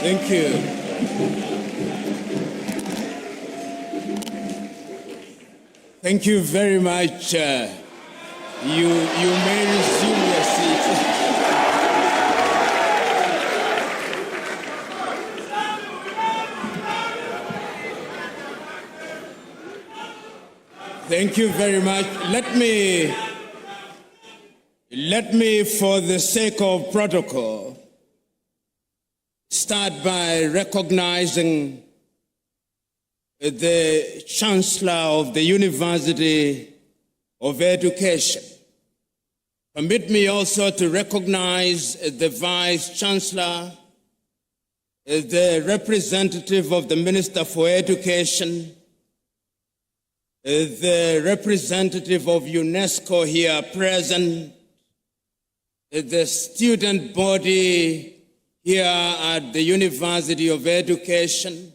Thank you. Thank you very much. You may resume your seat. Thank you very much. Let me, for the sake of protocol, start by recognizing the Chancellor of the University of Education. Permit me also to recognize the Vice Chancellor, the representative of the Minister for Education, the representative of UNESCO here present, the student body here at the University of Education.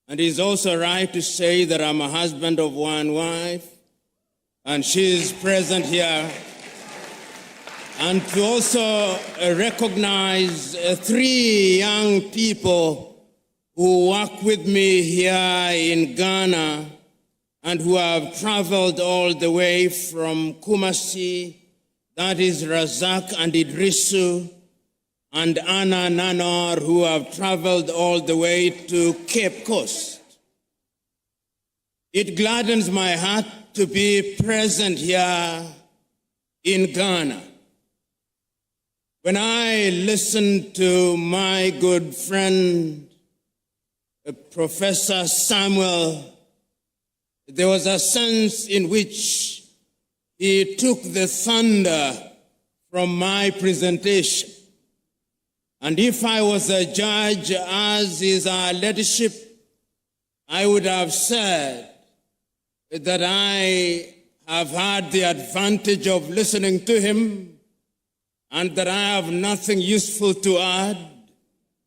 And it's also right to say that I'm a husband of one wife, and she is present here. And to also recognize three young people who work with me here in Ghana and who have traveled all the way from Kumasi. That is Razak and Idrisu and Anna Nanor, who have traveled all the way to Cape Coast. It gladdens my heart to be present here in Ghana. When I listened to my good friend, Professor Samuel, there was a sense in which he took the thunder from my presentation. And if I was a judge, as is our leadership, I would have said that I have had the advantage of listening to him and that I have nothing useful to add,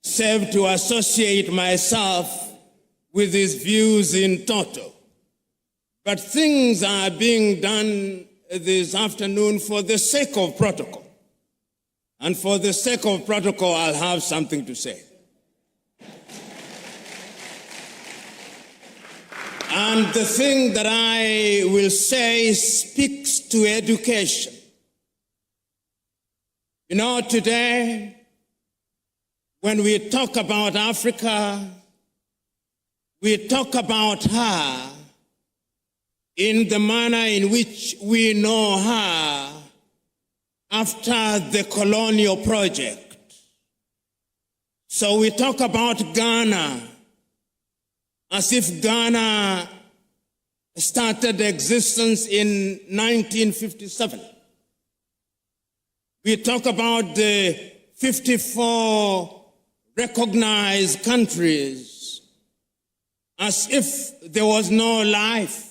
save to associate myself with his views in toto. But things are being done this afternoon for the sake of protocol. And for the sake of protocol, I'll have something to say. And the thing that I will say speaks to education. You know, today, when we talk about Africa, we talk about her in the manner in which we know her after the colonial project. So we talk about Ghana as if Ghana started existence in 1957. We talk about the 54 recognized countries as if there was no life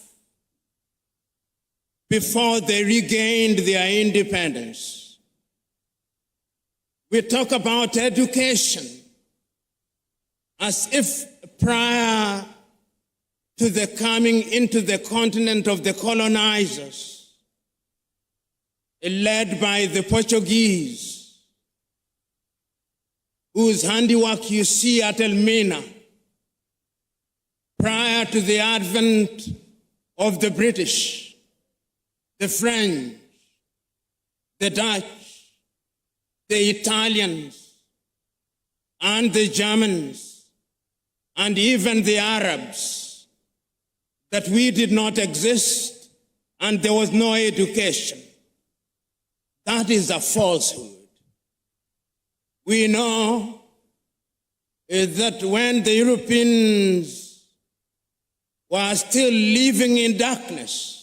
before they regained their independence. We talk about education as if prior to the coming into the continent of the colonizers, led by the Portuguese, whose handiwork you see at Elmina, prior to the advent of the British, the French, the Dutch, the Italians, and the Germans, and even the Arabs, that we did not exist and there was no education. That is a falsehood. We know that when the Europeans were still living in darkness,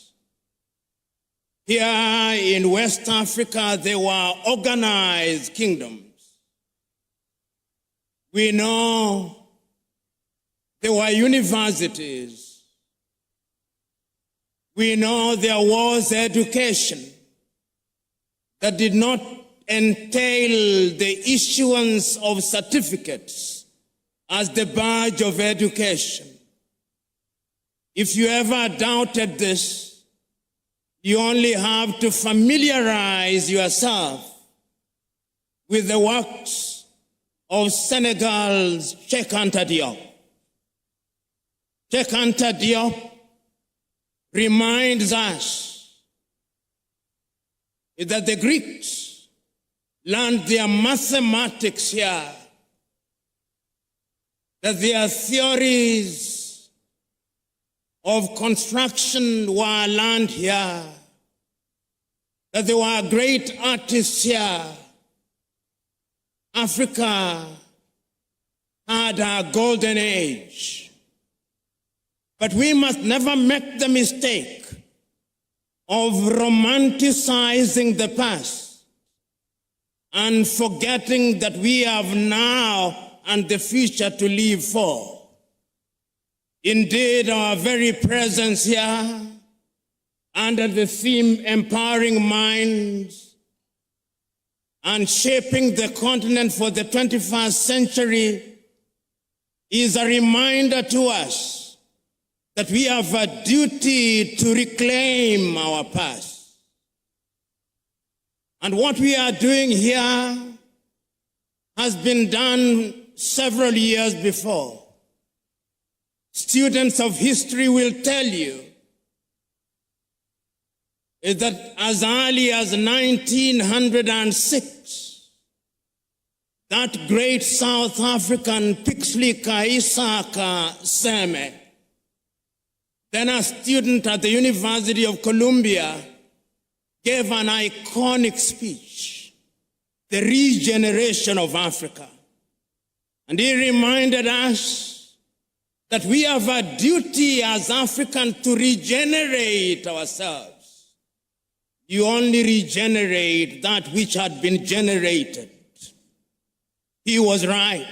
here in West Africa, there were organized kingdoms. We know there were universities. We know there was education that did not entail the issuance of certificates as the badge of education. If you ever doubted this, you only have to familiarize yourself with the works of Senegal's Cheikh Anta Diop. Cheikh Anta Diop reminds us that the Greeks learned their mathematics here, that their theories of construction were learned here, that there were great artists here. Africa had a golden age. But we must never make the mistake of romanticizing the past and forgetting that we have now and the future to live for. Indeed, our very presence here under the theme Empowering Minds and Shaping the Continent for the 21st Century is a reminder to us that we have a duty to reclaim our past. And what we are doing here has been done several years before. Students of history will tell you that as early as 1906, that great South African Pixlika Isaka Seme, then a student at the University of Columbia, gave an iconic speech, The Regeneration of Africa. And he reminded us that we have a duty as Africans to regenerate ourselves. You only regenerate that which had been generated. He was right.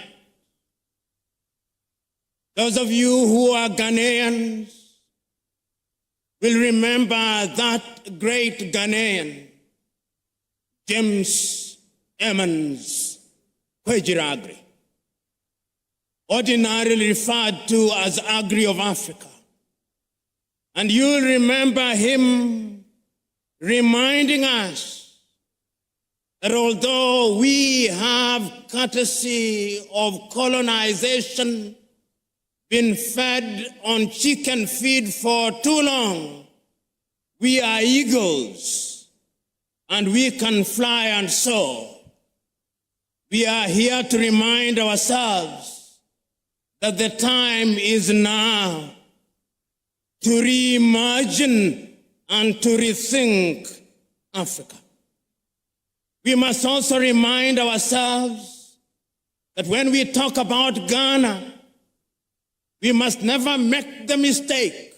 Those of you who are Ghanaians will remember that great Ghanaian, James Emmons Kwejiragri, ordinarily referred to as Agri of Africa. And you'll remember him reminding us that although we have courtesy of colonization been fed on chicken feed for too long, we are eagles and we can fly and soar. We are here to remind ourselves that the time is now to reimagine and to rethink Africa. We must also remind ourselves that when we talk about Ghana, we must never make the mistake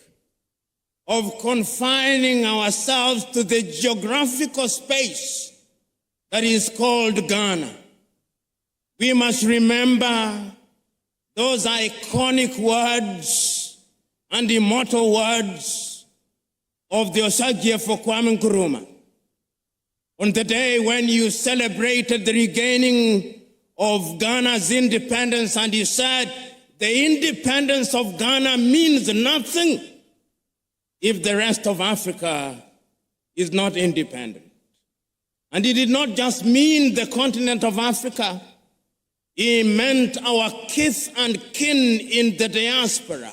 of confining ourselves to the geographical space that is called Ghana. We must remember those iconic words and immortal words of the Osagyefo Kwame Nkrumah. On the day when you celebrated the regaining of Ghana's independence, and he said, the independence of Ghana means nothing if the rest of Africa is not independent. And he did not just mean the continent of Africa. He meant our kith and kin in the diaspora,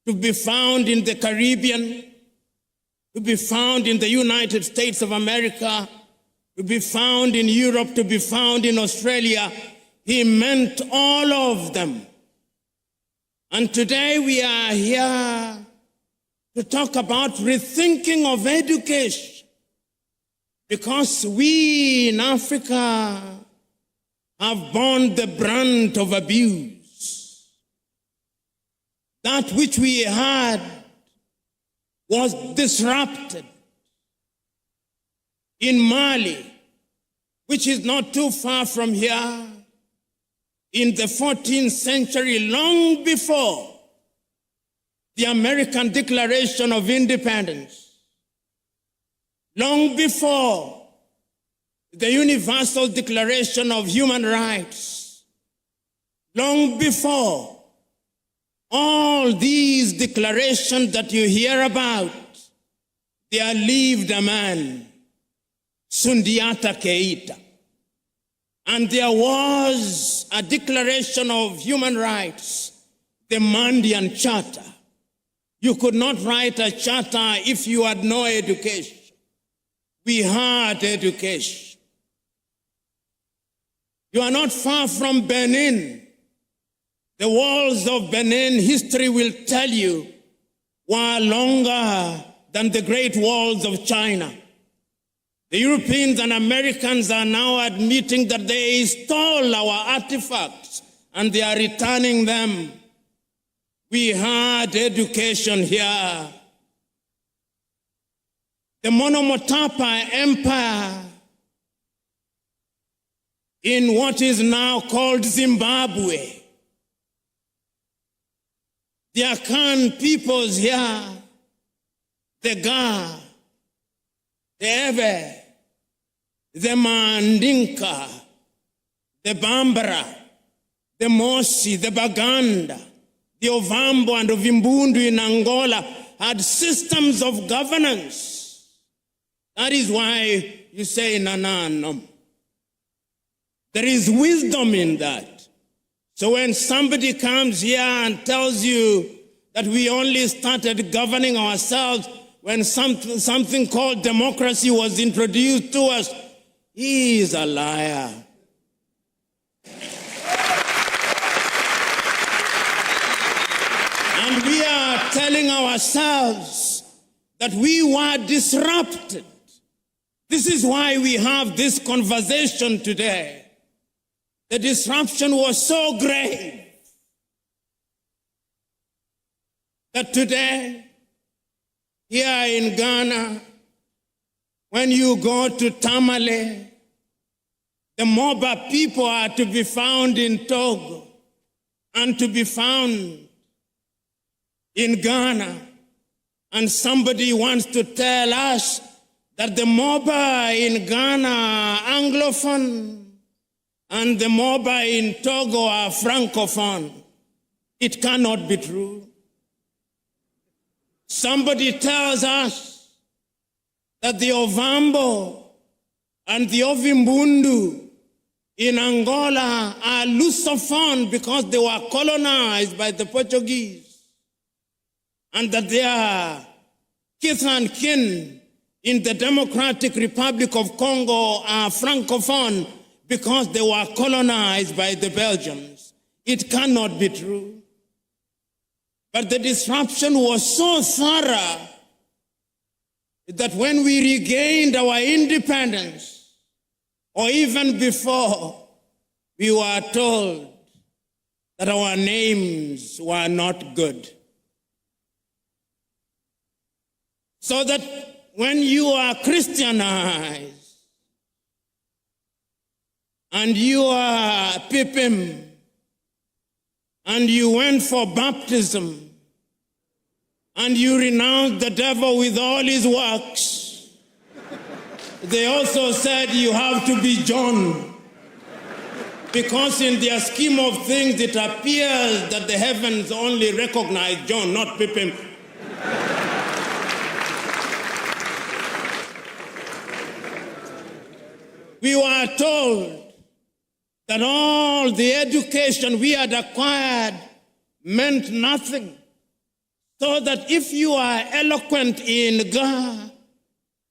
to be found in the Caribbean, to be found in the United States of America, to be found in Europe, to be found in Australia. He meant all of them. And today we are here to talk about rethinking of education, because we in Africa have borne the brunt of abuse. That which we had was disrupted. In Mali, which is not too far from here, in the 14th century, long before the American Declaration of Independence, long before the Universal Declaration of Human Rights, long before all these declarations that you hear about, there lived a man, Sundiata Keita. And there was a Declaration of Human Rights, the Mandian Charter. You could not write a charter if you had no education. We had education. You are not far from Benin. The walls of Benin, history will tell you, were longer than the great walls of China. The Europeans and Americans are now admitting that they stole our artifacts and they are returning them. We had education here. The Monomotapa Empire in what is now called Zimbabwe. The Akan peoples here, the Ga, the Ewe, the Mandinka, the Bambara, the Mosi, the Baganda, the Ovambo and Ovimbundu in Angola had systems of governance. That is why you say Nananum. There is wisdom in that. So when somebody comes here and tells you that we only started governing ourselves when something called democracy was introduced to us, he is a liar. And we are telling ourselves that we were disrupted. This is why we have this conversation today. The disruption was so great that today, here in Ghana, when you go to Tamale, the Moba people are to be found in Togo and to be found in Ghana. And somebody wants to tell us that the Moba in Ghana are Anglophone and the Moba in Togo are Francophone. It cannot be true. Somebody tells us that the Ovambo and the Ovimbundu in Angola are Lusophone because they were colonized by the Portuguese, and that they are kith and kin in the Democratic Republic of Congo are Francophone because they were colonized by the Belgians. It cannot be true. But the disruption was so thorough that when we regained our independence, or even before, we were told that our names were not good. So that when you are Christianized, and you are Pipim, and you went for baptism, and you renounced the devil with all his works, they also said you have to be John, because in their scheme of things it appears that the heavens only recognize John, not Pipim. We were told that all the education we had acquired meant nothing. So that if you are eloquent in Ga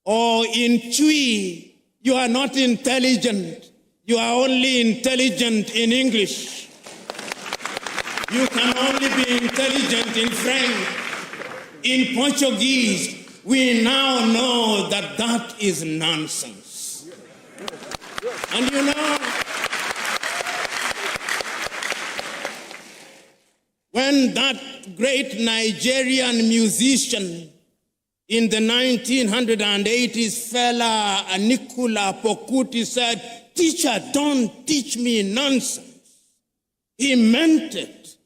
or in Chui, you are not intelligent. You are only intelligent in English. You can only be intelligent in French. In Portuguese, we now know that that is nonsense. And you know, when that great Nigerian musician in the 1980s, fella Anikula Pokuti said, "Teacher, don't teach me nonsense." He meant it.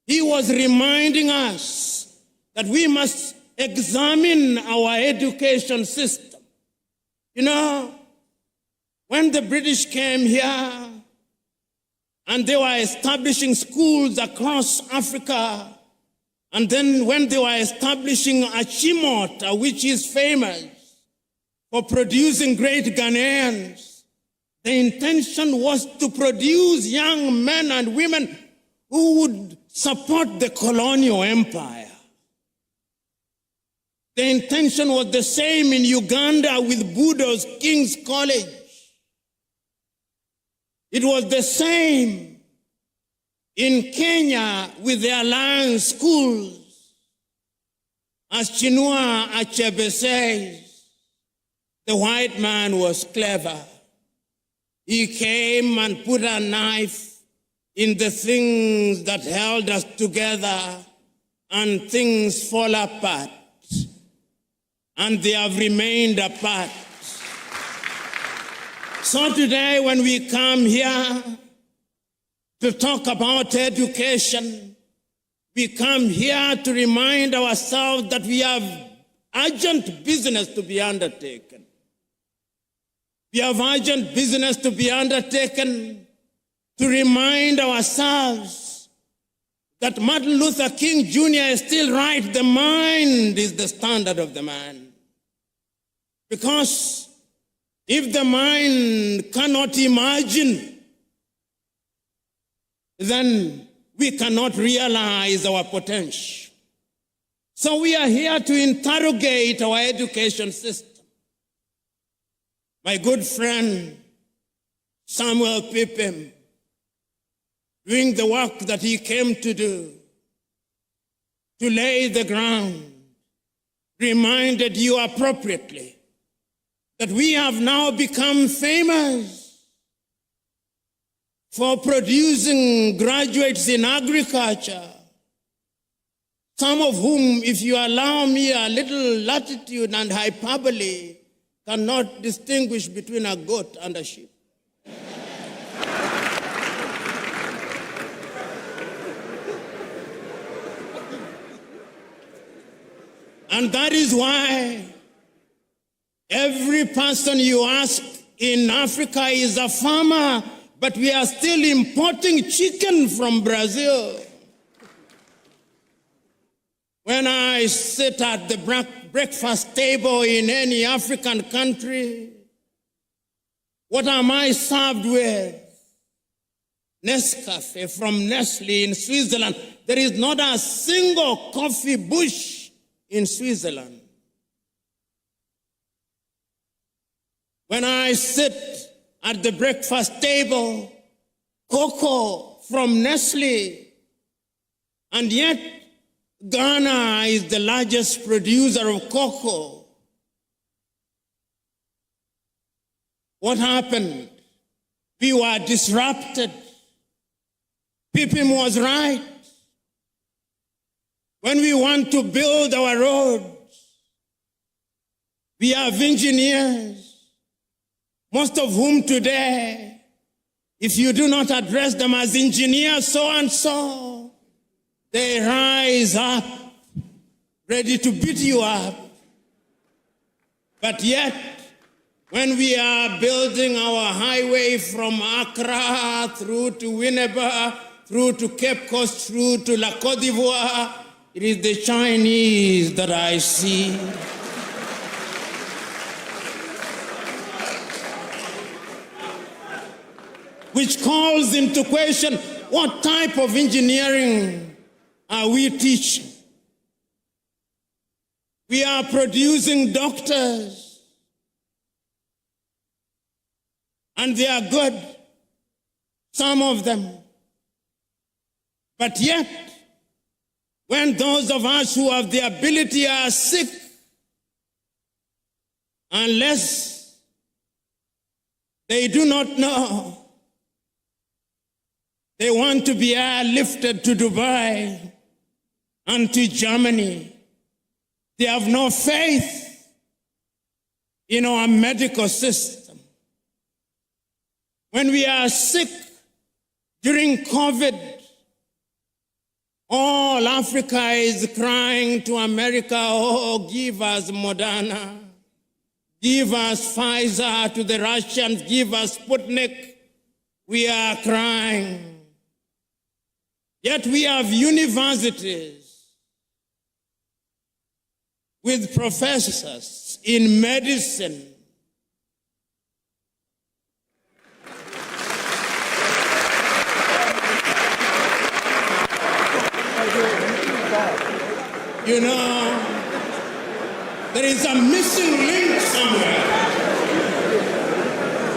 He was reminding us that we must examine our education system. You know, when the British came here, and they were establishing schools across Africa. And then when they were establishing Achimota, which is famous for producing great Ghanaians, The intention was to produce young men and women who would support the colonial empire. The intention was the same in Uganda with Budo's King's College. It was the same in Kenya with the Alliance schools. As Chinua Achebe says, the white man was clever. He came and put a knife in the things that held us together, and things fall apart. And they have remained apart. So today, when we come here to talk about education, we come here to remind ourselves that we have urgent business to be undertaken. We have urgent business to be undertaken to remind ourselves that Martin Luther King Jr. is still right. The mind is the standard of the man. Because if the mind cannot imagine, then we cannot realize our potential. So we are here to interrogate our education system. My good friend, Samuel Pippin, doing the work that he came to do, to lay the ground, reminded you appropriately that we have now become famous for producing graduates in agriculture, some of whom, if you allow me a little latitude and hyperbole, cannot distinguish between a goat and a sheep. And that is why every person you ask in Africa is a farmer, but we are still importing chicken from Brazil. When I sit at the breakfast table in any African country, what am I served with? Nescafe from Nestle in Switzerland. There is not a single coffee bush in Switzerland. When I sit at the breakfast table, cocoa from Nestle, and yet Ghana is the largest producer of cocoa. What happened? We were disrupted. Pippin was right. When we want to build our roads, we have engineers, most of whom today, if you do not address them as engineers so-and-so, they rise up, ready to beat you up. But yet, when we are building our highway from Accra through to Winneba, through to Cape Coast, through to La Côte d'Ivoire, it is the Chinese that I see. Which calls into question, what type of engineering are we teaching? We are producing doctors, and they are good, some of them. But yet, when those of us who have the ability are sick, unless they do not know, they want to be airlifted to Dubai and to Germany. They have no faith in our medical system. When we are sick during COVID, all Africa is crying to America, oh, give us Moderna, give us Pfizer, to the Russians, give us Sputnik. We are crying. Yet we have universities with professors in medicine You know, there is a missing link somewhere.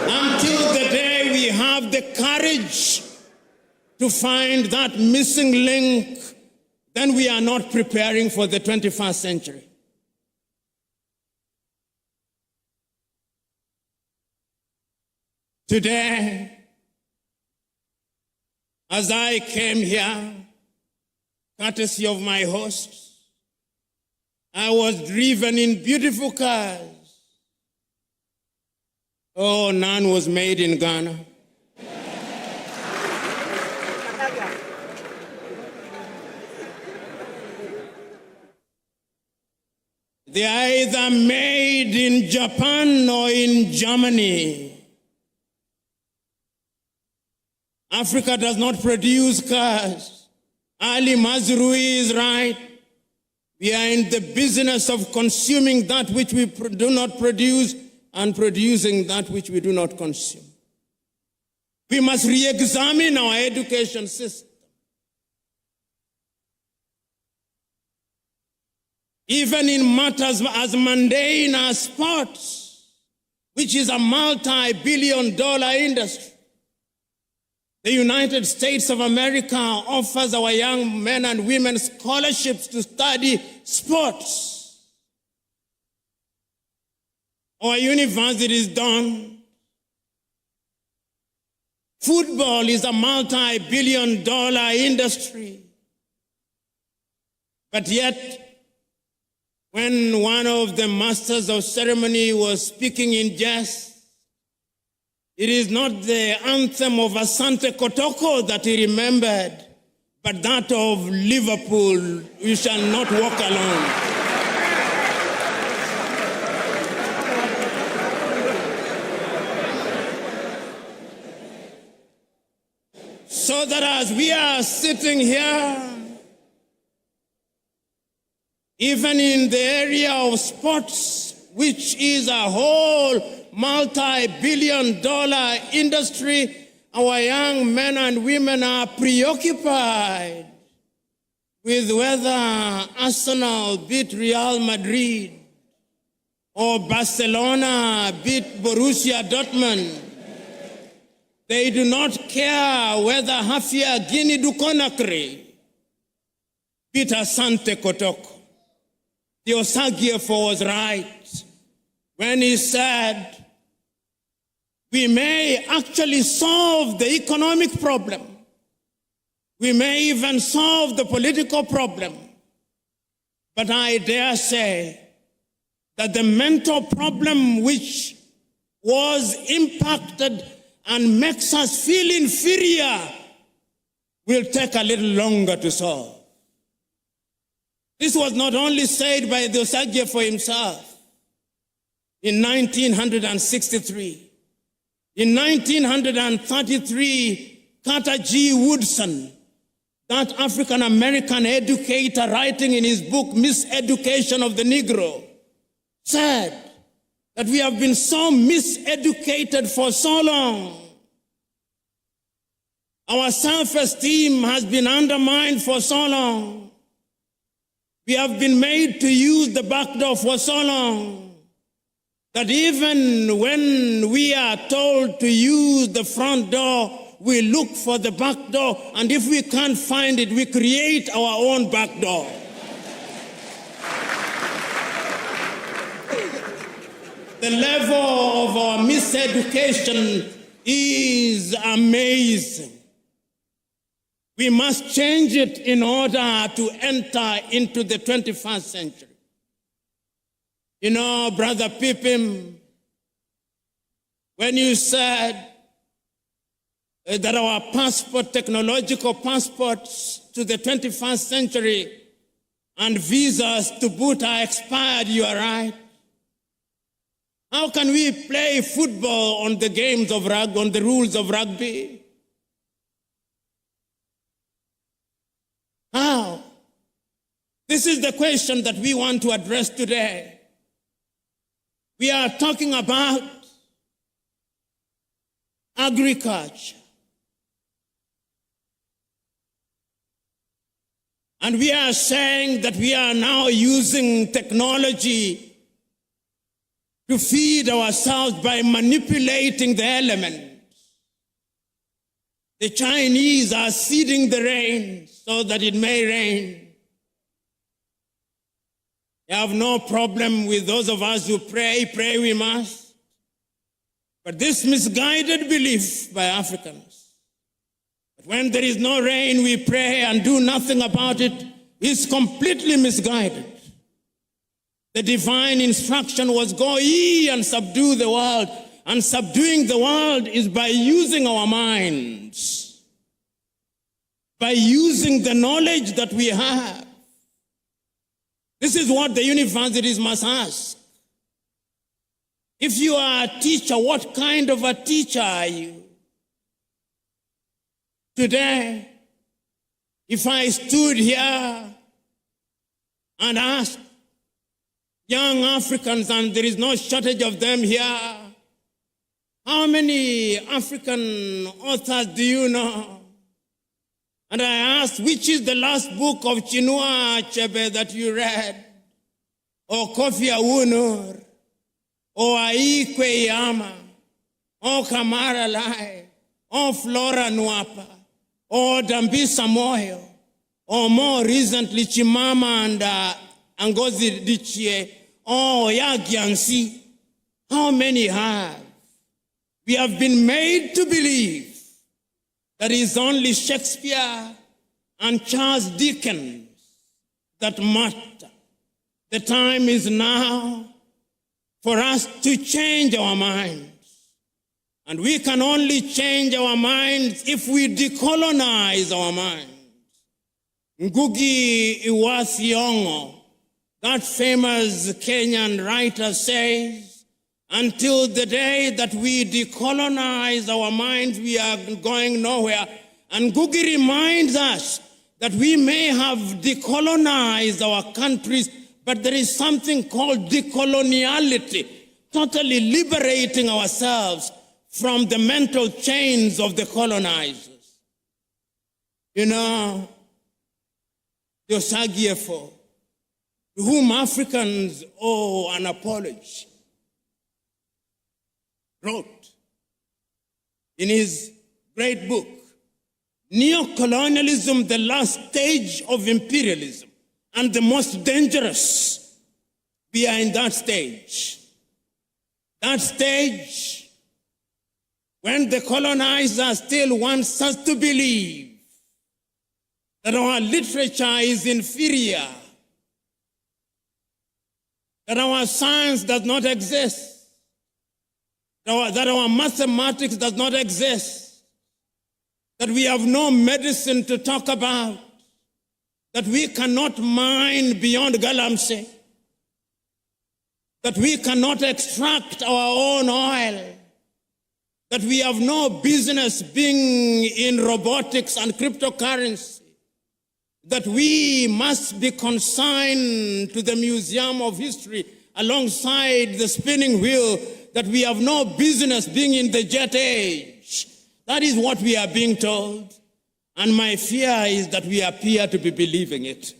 Until the day we have the courage to find that missing link, then we are not preparing for the 21st century. Today, as I came here, courtesy of my host, I was driven in beautiful cars. Oh, none was made in Ghana. They are either made in Japan or in Germany. Africa does not produce cars. Ali Mazrui is right. We are in the business of consuming that which we do not produce and producing that which we do not consume. We must re-examine our education system. Even in matters as mundane as sports, which is a multi-billion-dollar industry. The United States of America offers our young men and women scholarships to study sports. Our universities don't. Football is a multi-billion-dollar industry. But yet, when one of the masters of ceremony was speaking in jest, it is not the anthem of Asante Kotoko that he remembered, but that of Liverpool, "We shall not walk alone." So that as we are sitting here, even in the area of sports, which is a whole multi-billion-dollar industry, our young men and women are preoccupied with whether Arsenal beat Real Madrid or Barcelona beat Borussia Dortmund. They do not care whether Hafia Guinea du Conakry beat Asante Kotoko. The Osagiefo was right when he said, we may actually solve the economic problem. We may even solve the political problem. But I dare say that the mental problem which was impacted and makes us feel inferior will take a little longer to solve. This was not only said by the Osagiefo himself in 1963. In 1933, Carter G. Woodson, that African-American educator writing in his book, Miseducation of the Negro, said that we have been so miseducated for so long. Our self-esteem has been undermined for so long. We have been made to use the back door for so long that even when we are told to use the front door, we look for the back door, and if we can't find it, we create our own back door. The level of our miseducation is amazing. We must change it in order to enter into the 21st century. You know, Brother Pippin, when you said that our passport, technological passports to the 21st century and visas to boot are expired, you are right. How can we play football on the games of rugby, on the rules of rugby? How? This is the question that we want to address today. We are talking about agriculture. And we are saying that we are now using technology to feed ourselves by manipulating the elements. The Chinese are seeding the rain so that it may rain. They have no problem with those of us who pray we must. But this misguided belief by Africans, that when there is no rain, we pray and do nothing about it, is completely misguided. The divine instruction was go ye and subdue the world. And subduing the world is by using our minds, by using the knowledge that we have. This is what the universities must ask. If you are a teacher, what kind of a teacher are you? Today, if I stood here and asked young Africans, and there is no shortage of them here, how many African authors do you know? And I asked, which is the last book of Chinua Achebe that you read? Or Kofi Awunur? Or Aikwe Iyama? Or Kamara Lai? Or Flora Nwapa? Or Dambisa Moyo? Or more recently, Chimama and Ngozi Adichie? Or Yagyansi? How many have? We have been made to believe that it is only Shakespeare and Charles Dickens that matter. The time is now for us to change our minds. And we can only change our minds if we decolonize our minds. Ngugi wa Thiong'o, that famous Kenyan writer, says, until the day that we decolonize our minds, we are going nowhere. And Ngugi reminds us that we may have decolonized our countries, but there is something called decoloniality, totally liberating ourselves from the mental chains of the colonizers. You know, Osagyefo, to whom Africans owe an apology, wrote in his great book, Neo-Colonialism, the last stage of imperialism, and the most dangerous. We are in that stage. That stage when the colonizer still wants us to believe that our literature is inferior, that our science does not exist, that our mathematics does not exist, that we have no medicine to talk about, that we cannot mine beyond Galamsey, that we cannot extract our own oil, that we have no business being in robotics and cryptocurrency, that we must be consigned to the Museum of History alongside the spinning wheel, that we have no business being in the jet age. That is what we are being told. And my fear is that we appear to be believing it.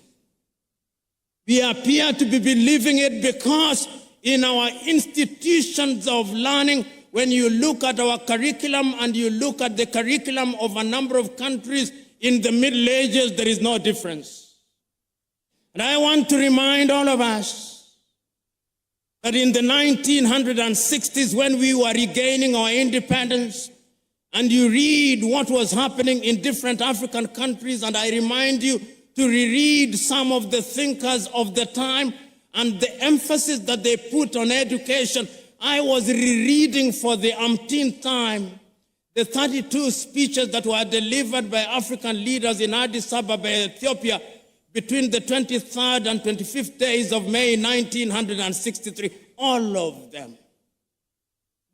We appear to be believing it because in our institutions of learning, when you look at our curriculum and you look at the curriculum of a number of countries in the Middle Ages, there is no difference. And I want to remind all of us that in the 1960s, when we were regaining our independence, and you read what was happening in different African countries, and I remind you to reread some of the thinkers of the time and the emphasis that they put on education. I was rereading for the umpteenth time the 32 speeches that were delivered by African leaders in Addis Ababa, Ethiopia, between the 23rd and 25th days of May 1963, all of them,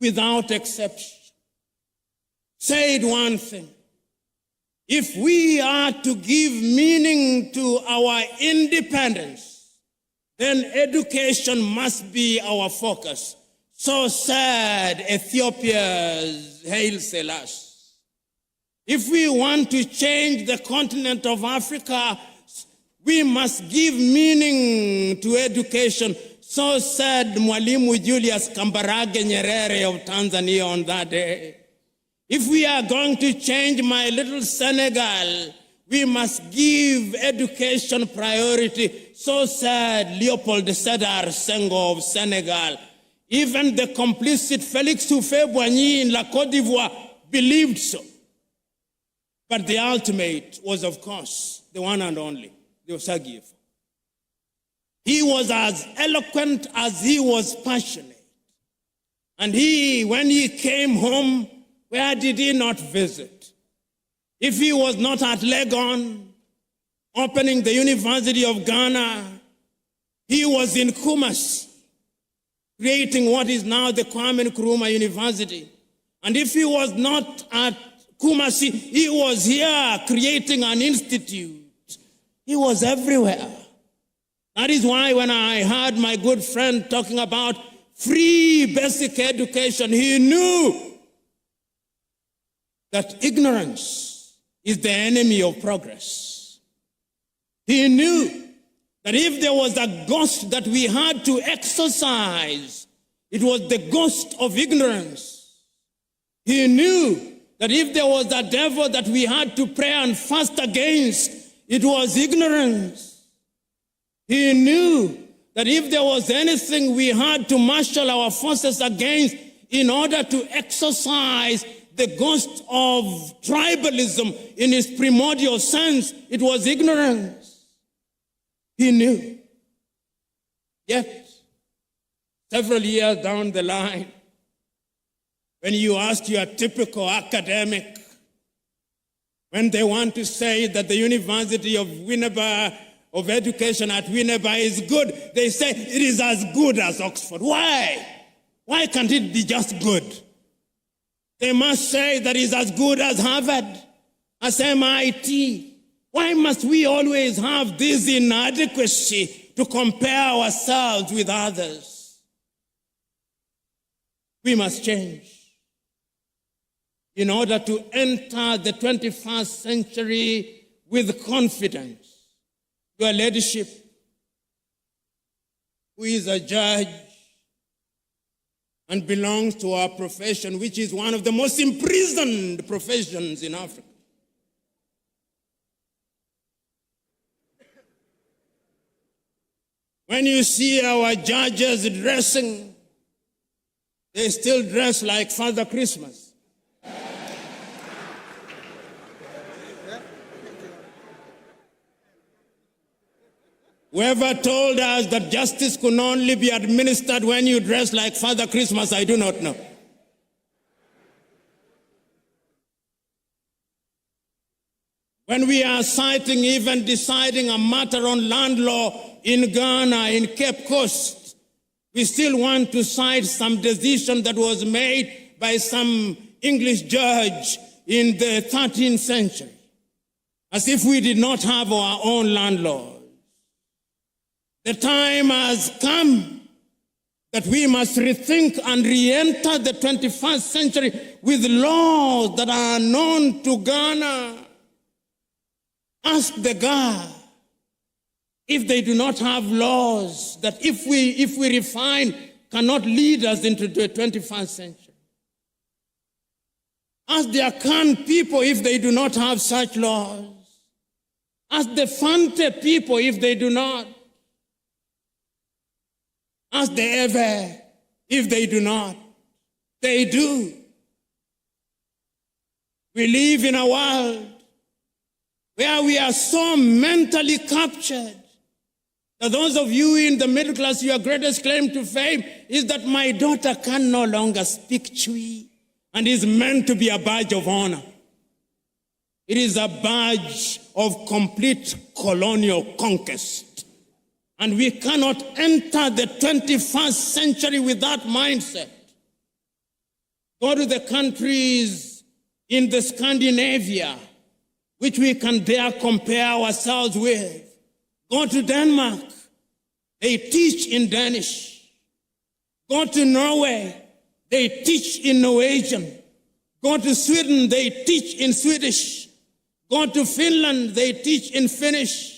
without exception, said one thing: if we are to give meaning to our independence, then education must be our focus. So said Ethiopia's Haile Selassie. If we want to change the continent of Africa, We must give meaning to education. So said Mwalimu Julius Kambarage Nyerere of Tanzania on that day. If we are going to change my little Senegal, we must give education priority. So said Leopold Sedar Senghor of Senegal. Even the complicit Félix Houphouët-Boigny in La Côte d'Ivoire believed so. But the ultimate was, of course, the one and only, the Osagyefo. He was as eloquent as he was passionate. And when he came home, where did he not visit? If he was not at Legon, opening the University of Ghana, he was in Kumasi, creating what is now the Kwame Nkrumah University. And if he was not at Kumasi, he was here creating an institute. He was everywhere. That is why when I heard my good friend talking about free basic education, he knew that ignorance is the enemy of progress. He knew that if there was a ghost that we had to exorcise, it was the ghost of ignorance. He knew that if there was a devil that we had to pray and fast against, it was ignorance. He knew that if there was anything we had to marshal our forces against in order to exorcise the ghost of tribalism in its primordial sense, it was ignorance. He knew. Yet, several years down the line, when you ask your typical academic, when they want to say that the University of Winneba, of education at Winneba is good, they say it is as good as Oxford. Why? Why can't it be just good? They must say that it's as good as Harvard, as MIT. Why must we always have this inadequacy to compare ourselves with others? We must change in order to enter the 21st century with confidence. Your leadership, who is a judge and belongs to our profession, which is one of the most imprisoned professions in Africa. When you see our judges dressing, they still dress like Father Christmas. Whoever told us that justice could only be administered when you dress like Father Christmas, I do not know. When we are citing, even deciding a matter on land law in Ghana, in Cape Coast, we still want to cite some decision that was made by some English judge in the 13th century, as if we did not have our own land law. The time has come that we must rethink and re-enter the 21st century with laws that are known to Ghana. Ask the Ga if they do not have laws that if we refine cannot lead us into the 21st century. Ask the Akan people if they do not have such laws. Ask the Fante people if they do not. Ask the Ewe if they do not. They do. We live in a world where we are so mentally captured that those of you in the middle class, your greatest claim to fame is that my daughter can no longer speak Chui and is meant to be a badge of honor. It is a badge of complete colonial conquest. And we cannot enter the 21st century with that mindset. Go to the countries in the Scandinavia, which we can dare compare ourselves with. Go to Denmark, they teach in Danish. Go to Norway, they teach in Norwegian. Go to Sweden, they teach in Swedish. Go to Finland, they teach in Finnish.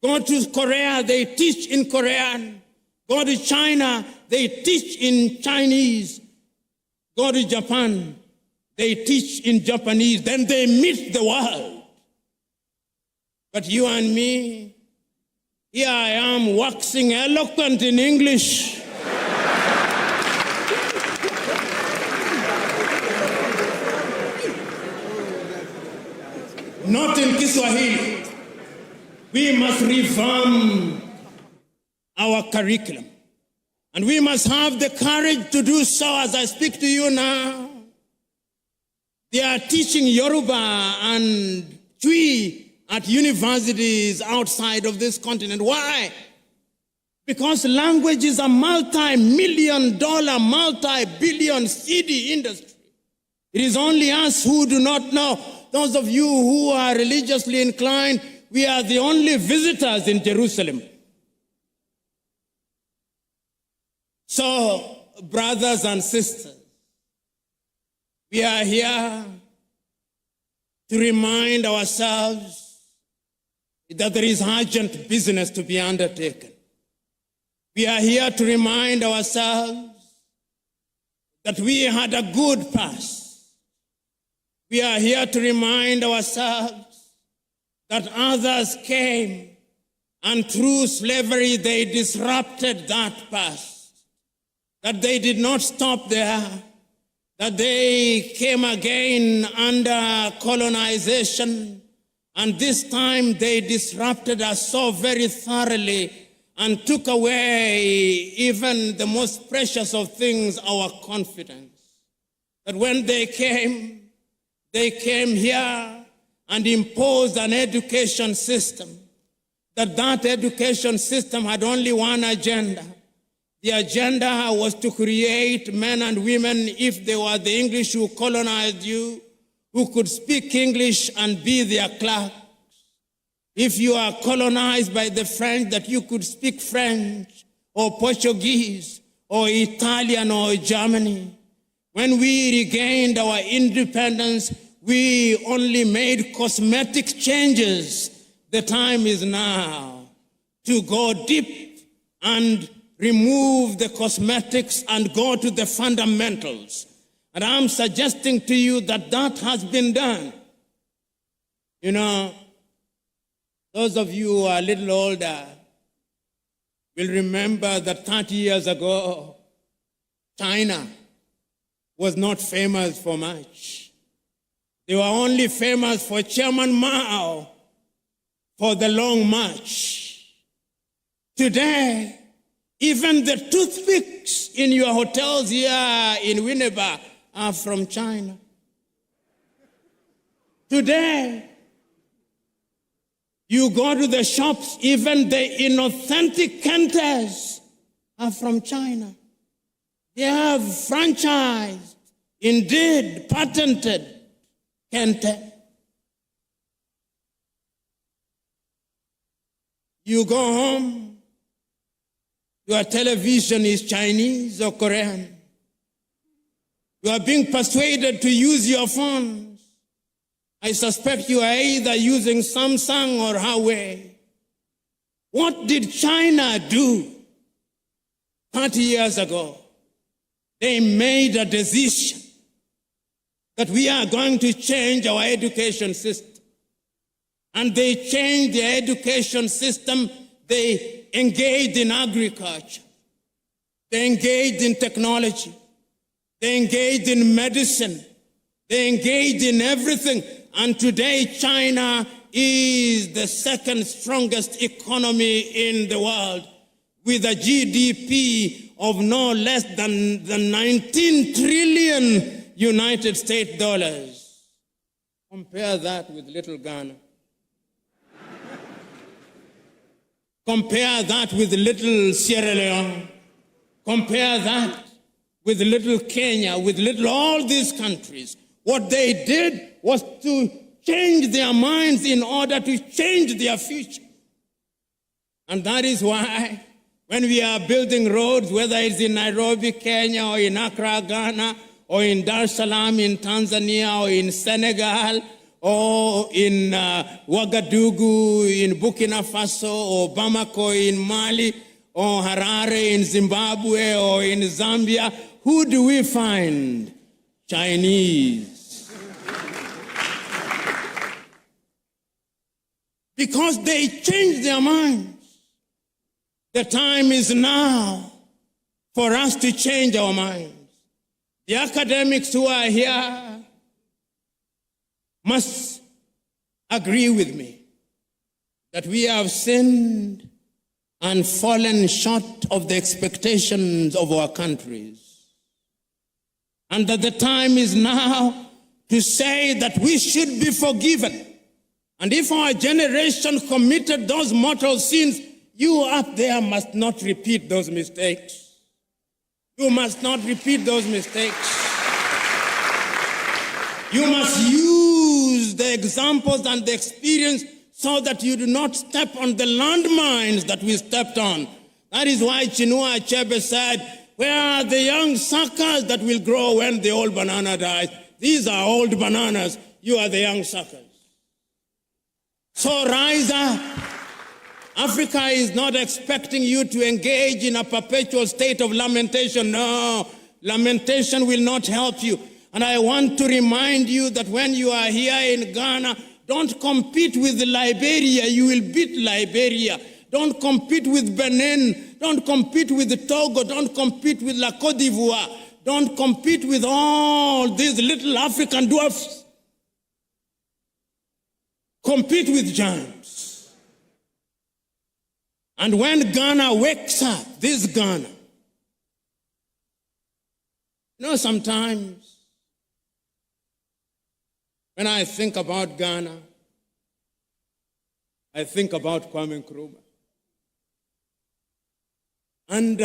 Go to Korea, they teach in Korean. Go to China, they teach in Chinese. Go to Japan, they teach in Japanese. Then they meet the world. But you and me, here I am waxing eloquent in English. Not in Kiswahili. We must revamp our curriculum. And we must have the courage to do so as I speak to you now. They are teaching Yoruba and Twi at universities outside of this continent. Why? Because language is a multi-million-dollar, multi-billion city industry. It is only us who do not know. Those of you who are religiously inclined, we are the only visitors in Jerusalem. So, brothers and sisters, we are here to remind ourselves that there is urgent business to be undertaken. We are here to remind ourselves that we had a good past. We are here to remind ourselves that others came and through slavery they disrupted that past. That they did not stop there, that they came again under colonization, and this time they disrupted us so very thoroughly and took away even the most precious of things, our confidence. That when they came here and imposed an education system, that education system had only one agenda. The agenda was to create men and women, if they were the English who colonized you, who could speak English and be their clerks. If you are colonized by the French, that you could speak French or Portuguese or Italian or Germany. When we regained our independence, we only made cosmetic changes. The time is now to go deep and remove the cosmetics and go to the fundamentals. And I'm suggesting to you that has been done. You know, those of you who are a little older will remember that 30 years ago, China was not famous for much. They were only famous for Chairman Mao for the Long March. Today, even the toothpicks in your hotels here in Winneba are from China. Today, you go to the shops, even the inauthentic Kentes are from China. They have franchised, indeed patented Kente. You go home, your television is Chinese or Korean. You are being persuaded to use your phones. I suspect you are either using Samsung or Huawei. What did China do 30 years ago? They made a decision that we are going to change our education system. And they changed their education system. They engaged in agriculture. They engaged in technology. They engaged in medicine. They engaged in everything. And today, China is the second strongest economy in the world, with a GDP of no less than 19 trillion United States dollars. Compare that with little Ghana. Compare that with little Sierra Leone. Compare that with little Kenya, with little all these countries. What they did was to change their minds in order to change their future. And that is why when we are building roads, whether it's in Nairobi, Kenya, or in Accra, Ghana, or in Dar es Salaam in Tanzania, or in Senegal, or in Ouagadougou in Burkina Faso, or Bamako in Mali, or Harare in Zimbabwe, or in Zambia, who do we find? Chinese. Because they changed their minds. The time is now for us to change our minds. The academics who are here must agree with me that we have sinned and fallen short of the expectations of our countries. And that the time is now to say that we should be forgiven. And if our generation committed those mortal sins, you up there must not repeat those mistakes. You must not repeat those mistakes. You must use the examples and the experience so that you do not step on the landmines that we stepped on. That is why Chinua Achebe said, where are the young suckers that will grow when the old banana dies? These are old bananas. You are the young suckers. So rise up. Africa is not expecting you to engage in a perpetual state of lamentation. No, lamentation will not help you. And I want to remind you that when you are here in Ghana, don't compete with Liberia. You will beat Liberia. Don't compete with Benin. Don't compete with Togo. Don't compete with La Côte d'Ivoire. Don't compete with all these little African dwarfs. Compete with giants. And when Ghana wakes up, this Ghana, sometimes when I think about Ghana, I think about Kwame Nkrumah. And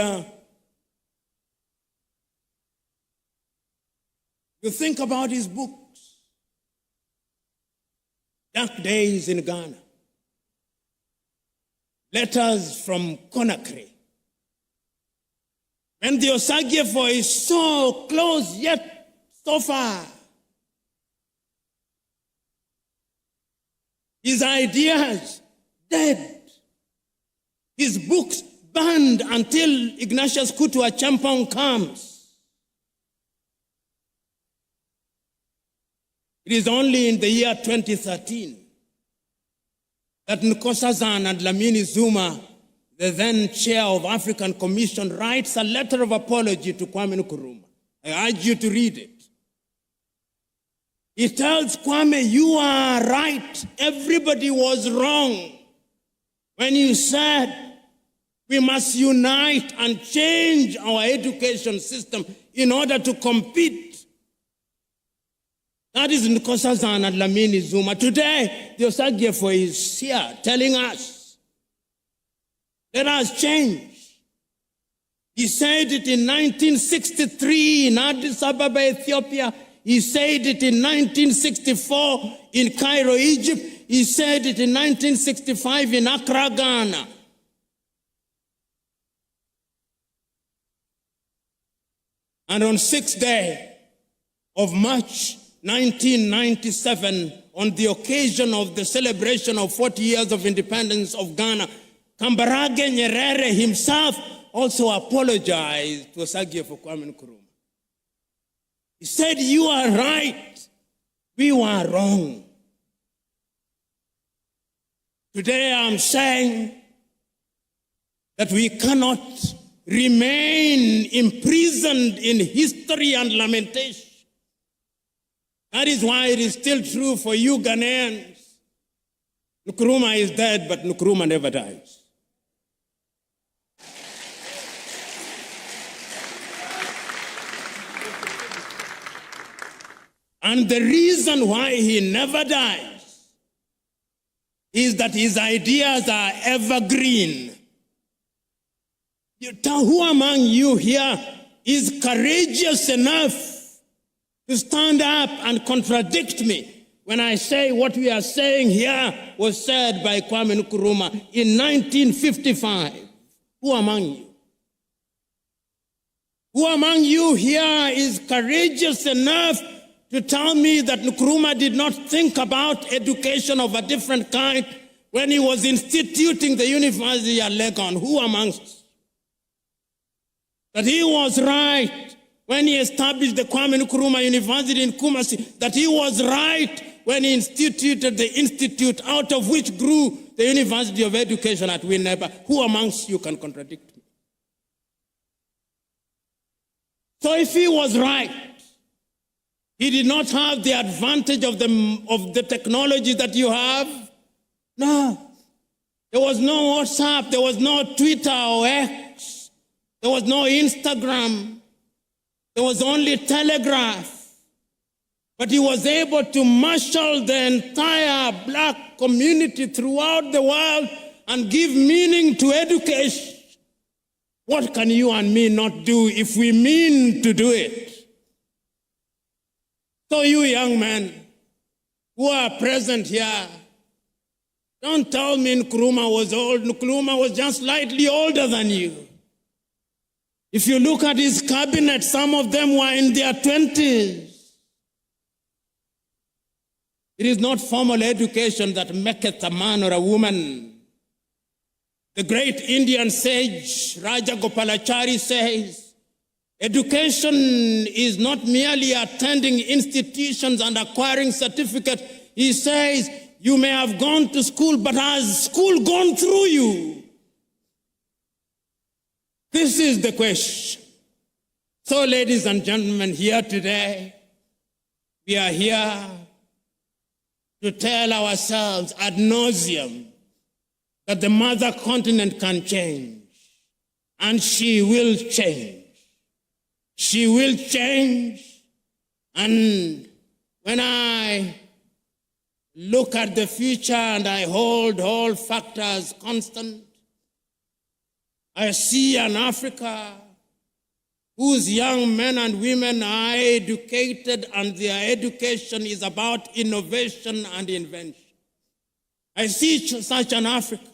you think about his books, Dark Days in Ghana, Letters from Conakry. When the Osagyefo is so close yet so far, his ideas dead, his books banned until Ignatius Kutu Acheampong comes. It is only in the year 2013 that Nkosazana and Lamini Zuma, the then chair of African Commission, writes a letter of apology to Kwame Nkrumah. I urge you to read it. He tells Kwame, you are right. Everybody was wrong when you said we must unite and change our education system in order to compete. That is Nkosazana and Lamini Zuma. Today, the Osagyefo is here telling us, let us change. He said it in 1963 in Addis Ababa, Ethiopia. He said it in 1964 in Cairo, Egypt. He said it in 1965 in Accra, Ghana. And on 6th day of March 1997, on the occasion of the celebration of 40 years of independence of Ghana, Kambarage Nyerere himself also apologized to Osagyefo Kwame Nkrumah. He said, you are right, we were wrong. Today I'm saying that we cannot remain imprisoned in history and lamentation. That is why it is still true for you Ghanaians. Nkrumah is dead, but Nkrumah never dies. And the reason why he never dies is that his ideas are evergreen. Who among you here is courageous enough to stand up and contradict me when I say what we are saying here was said by Kwame Nkrumah in 1955? Who among you? Who among you here is courageous enough to tell me that Nkrumah did not think about education of a different kind when he was instituting the university at Legon. Who amongst us? That he was right when he established the Kwame Nkrumah University in Kumasi, that he was right when he instituted the institute out of which grew the University of Education at Winneba. Who amongst you can contradict me? So if he was right, he did not have the advantage of the technology that you have? No. There was no WhatsApp, there was no Twitter or X, there was no Instagram, there was only Telegraph. But he was able to marshal the entire black community throughout the world and give meaning to education. What can you and me not do if we mean to do it? So you young men who are present here, don't tell me Nkrumah was old. Nkrumah was just slightly older than you. If you look at his cabinet, some of them were in their 20s. It is not formal education that maketh a man or a woman. The great Indian sage Raja Gopalachari says, education is not merely attending institutions and acquiring certificates. He says, you may have gone to school, but has school gone through you? This is the question. So, ladies and gentlemen, here today, we are here to tell ourselves ad nauseum that the mother continent can change, and she will change. She will change, and when I look at the future and I hold all factors constant, I see an Africa whose young men and women are educated and their education is about innovation and invention. I see such an Africa.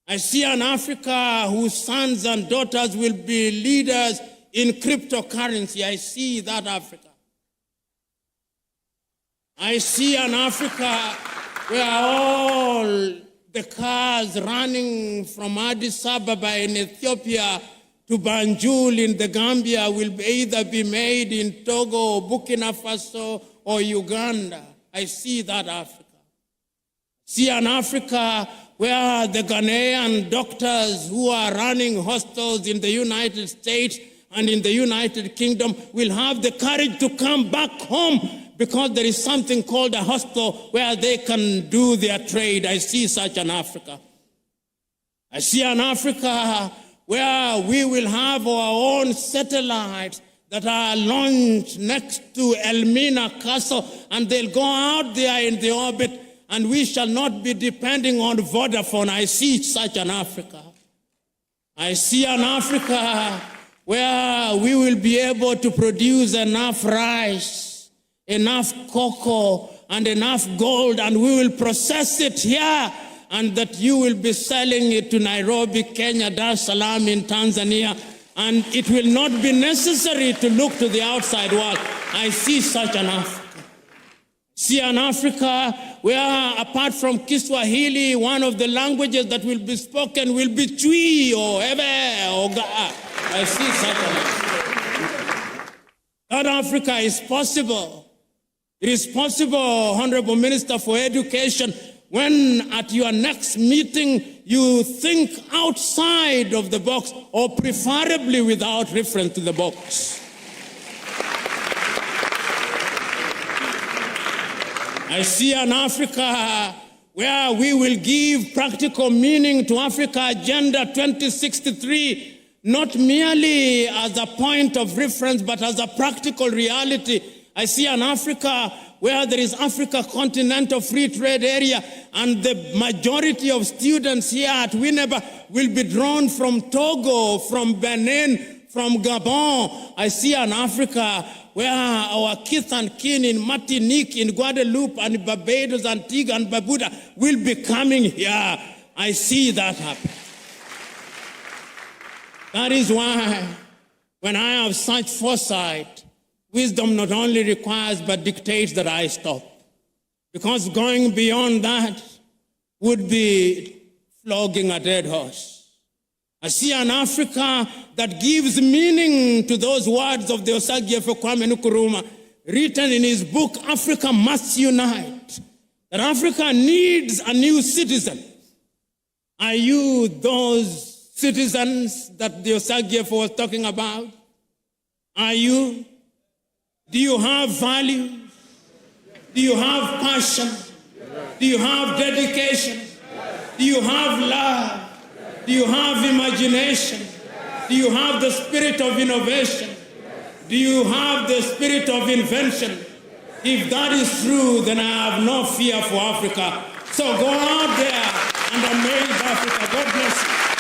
I see an Africa whose sons and daughters will be leaders in cryptocurrency. I see that Africa. I see an Africa where all the cars running from Addis Ababa in Ethiopia to Banjul in the Gambia will either be made in Togo, Burkina Faso, or Uganda. I see that Africa. See an Africa where the Ghanaian doctors who are running hospitals in the United States and in the United Kingdom will have the courage to come back home because there is something called a hospital where they can do their trade. I see such an Africa. I see an Africa where we will have our own satellites that are launched next to Elmina Castle, and they'll go out there in the orbit, and we shall not be depending on Vodafone. I see such an Africa. I see an Africa where we will be able to produce enough rice, enough cocoa, and enough gold, and we will process it here, and that you will be selling it to Nairobi, Kenya, Dar es Salaam in Tanzania, and it will not be necessary to look to the outside world. I see such an Africa. See an Africa where, apart from Kiswahili, one of the languages that will be spoken will be Twi or Ebe or Ga. I see such an Africa. That Africa is possible. It is possible, Honorable Minister for Education, when at your next meeting you think outside of the box, or preferably without reference to the box. I see an Africa where we will give practical meaning to Africa Agenda 2063, not merely as a point of reference, but as a practical reality. I see an Africa where there is Africa Continental Free Trade Area, and the majority of students here at Winneba will be drawn from Togo, from Benin, from Gabon. I see an Africa where our kith and kin in Martinique, in Guadeloupe, and Barbados, Antigua, and Barbuda will be coming here. I see that happen. That is why, when I have such foresight, wisdom not only requires but dictates that I stop. Because going beyond that would be flogging a dead horse. I see an Africa that gives meaning to those words of the Osagyefo Kwame Nkrumah, written in his book, Africa Must Unite, that Africa needs a new citizen. Are you those citizens that the Osagyefo was talking about? Are you? Do you have values? Do you have passion? Do you have dedication? Do you have love? Do you have imagination? Do you have the spirit of innovation? Do you have the spirit of invention? If that is true, then I have no fear for Africa. So go out there and amaze Africa. God bless you.